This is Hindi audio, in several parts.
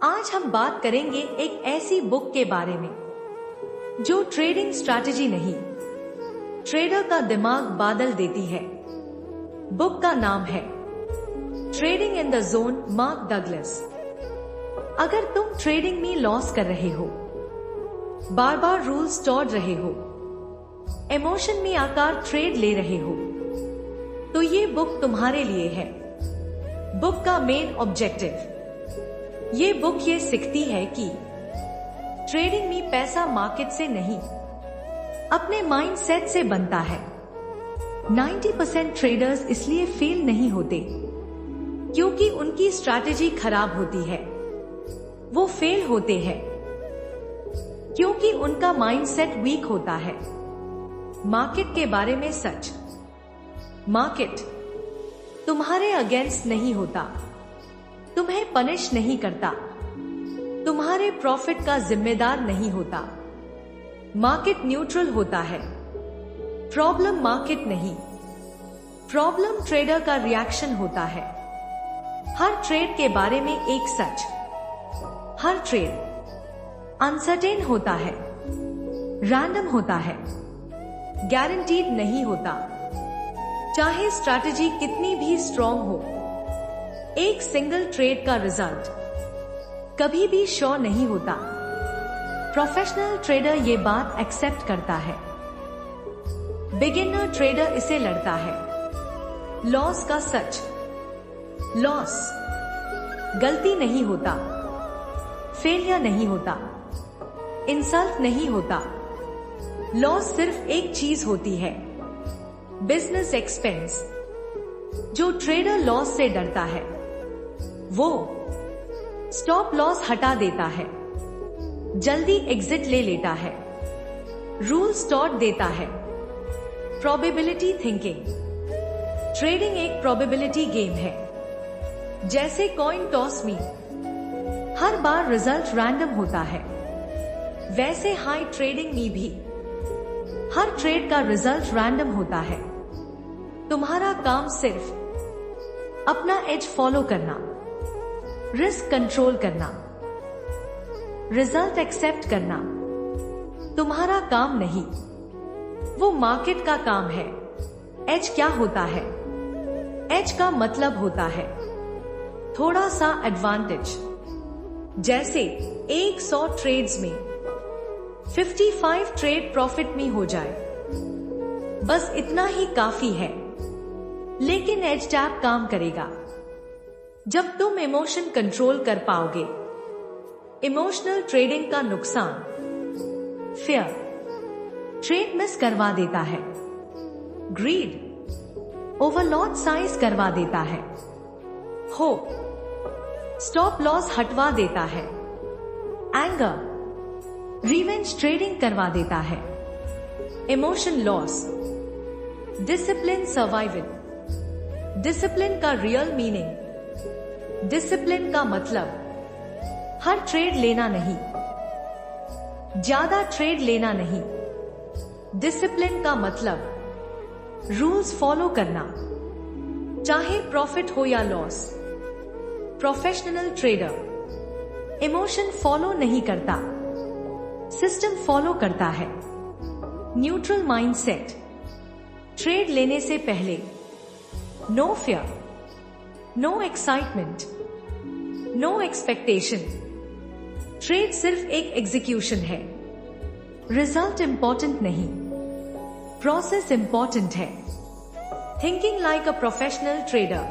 आज हम बात करेंगे एक ऐसी बुक के बारे में जो ट्रेडिंग स्ट्रैटेजी नहीं, ट्रेडर का दिमाग बादल देती है। बुक का नाम है trading in the zone, mark Douglas. अगर तुम ट्रेडिंग में लॉस कर रहे हो, बार बार रूल्स तोड़ रहे हो, इमोशन में आकार ट्रेड ले रहे हो, तो ये बुक तुम्हारे लिए है। बुक का मेन ऑब्जेक्टिव, ये बुक ये सिखाती है कि ट्रेडिंग में पैसा मार्केट से नहीं, अपने माइंड सेट से बनता है। 90% ट्रेडर्स इसलिए फेल नहीं होते क्योंकि उनकी स्ट्रैटेजी खराब होती है। वो फेल होते हैं क्योंकि उनका माइंड सेट वीक होता है। मार्केट के बारे में सच, मार्केट तुम्हारे अगेंस्ट नहीं होता, तुम्हें पनिश नहीं करता, तुम्हारे प्रॉफिट का जिम्मेदार नहीं होता। मार्केट न्यूट्रल होता है। प्रॉब्लम मार्केट नहीं, प्रॉब्लम ट्रेडर का रिएक्शन होता है। हर ट्रेड के बारे में एक सच, हर ट्रेड अनसर्टेन होता है, रैंडम होता है, गारंटीड नहीं होता। चाहे स्ट्रैटेजी कितनी भी स्ट्रॉन्ग हो, एक सिंगल ट्रेड का रिजल्ट कभी भी श्योर नहीं होता। प्रोफेशनल ट्रेडर ये बात एक्सेप्ट करता है, बिगिनर ट्रेडर इसे लड़ता है। लॉस का सच, लॉस गलती नहीं होता, फेलियर नहीं होता, इंसल्ट नहीं होता। लॉस सिर्फ एक चीज होती है, बिजनेस एक्सपेंस। जो ट्रेडर लॉस से डरता है वो स्टॉप लॉस हटा देता है, जल्दी एग्जिट ले लेता है, रूल्स तोड़ देता है। प्रोबेबिलिटी थिंकिंग, ट्रेडिंग एक प्रोबेबिलिटी गेम है। जैसे कॉइन टॉस में हर बार रिजल्ट रैंडम होता है, वैसे हाई ट्रेडिंग में भी हर ट्रेड का रिजल्ट रैंडम होता है। तुम्हारा काम सिर्फ अपना एज फॉलो करना, रिस्क कंट्रोल करना, रिजल्ट एक्सेप्ट करना तुम्हारा काम नहीं, वो मार्केट का काम है। एज क्या होता है? एज का मतलब होता है थोड़ा सा एडवांटेज। जैसे 100 ट्रेड्स में 55 ट्रेड प्रॉफिट में हो जाए, बस इतना ही काफी है। लेकिन एज टैप काम करेगा जब तुम इमोशन कंट्रोल कर पाओगे। इमोशनल ट्रेडिंग का नुकसान, फियर ट्रेड मिस करवा देता है, ग्रीड ओवरलॉट साइज करवा देता है, होप स्टॉप लॉस हटवा देता है, एंगर रिवेंज ट्रेडिंग करवा देता है, emotion loss, discipline survival. Discipline का रियल मीनिंग, डिसिप्लिन का मतलब हर ट्रेड लेना नहीं, ज्यादा ट्रेड लेना नहीं। डिसिप्लिन का मतलब रूल्स फॉलो करना, चाहे प्रॉफिट हो या loss. Professional trader emotion follow नहीं करता, सिस्टम फॉलो करता है। न्यूट्रल माइंडसेट, ट्रेड लेने से पहले no fear, no excitement, no expectation. Trade सिर्फ एक एग्जीक्यूशन है, रिजल्ट इंपॉर्टेंट नहीं, प्रोसेस इंपॉर्टेंट है। Thinking like a professional trader.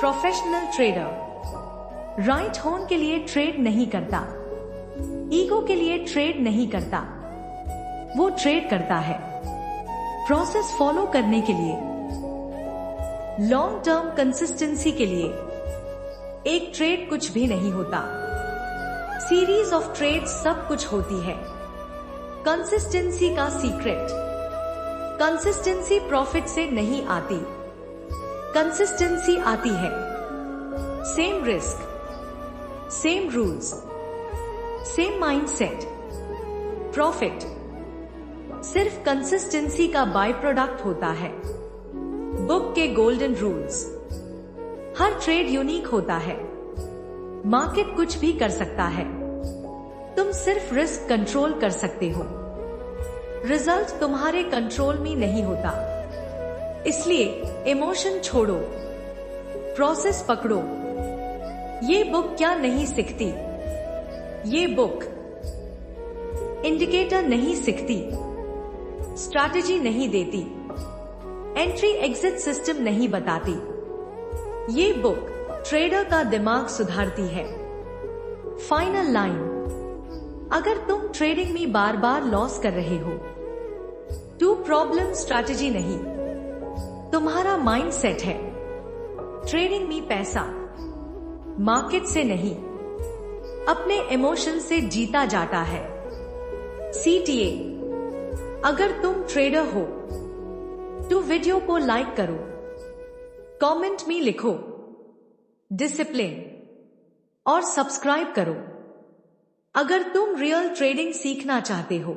Professional trader right होन के लिए ट्रेड नहीं करता, ईगो के लिए ट्रेड नहीं करता। वो ट्रेड करता है प्रोसेस फॉलो करने के लिए, लॉन्ग टर्म कंसिस्टेंसी के लिए। एक ट्रेड कुछ भी नहीं होता, सीरीज ऑफ ट्रेड सब कुछ होती है। कंसिस्टेंसी का सीक्रेट, कंसिस्टेंसी प्रॉफिट से नहीं आती, कंसिस्टेंसी आती है same risk, same rules, same mindset. Profit सिर्फ कंसिस्टेंसी का बाय प्रोडक्ट होता है। बुक के गोल्डन रूल्स, हर ट्रेड यूनिक होता है, मार्केट कुछ भी कर सकता है, तुम सिर्फ रिस्क कंट्रोल कर सकते हो। रिजल्ट तुम्हारे कंट्रोल में नहीं होता, इसलिए इमोशन छोड़ो, प्रोसेस पकड़ो। ये बुक क्या नहीं सिखाती? ये बुक इंडिकेटर नहीं सिखाती, स्ट्रैटेजी नहीं देती, एंट्री एग्जिट सिस्टम नहीं बताती। ये बुक ट्रेडर का दिमाग सुधारती है। फाइनल लाइन, अगर तुम ट्रेडिंग में बार बार लॉस कर रहे हो, तो प्रॉब्लम स्ट्रैटेजी नहीं, तुम्हारा माइंडसेट है। ट्रेडिंग में पैसा मार्केट से नहीं, अपने इमोशन से जीता जाता है। CTA, अगर तुम ट्रेडर हो तो वीडियो को लाइक करो, कमेंट में लिखो डिसिप्लिन और सब्सक्राइब करो। अगर तुम रियल ट्रेडिंग सीखना चाहते हो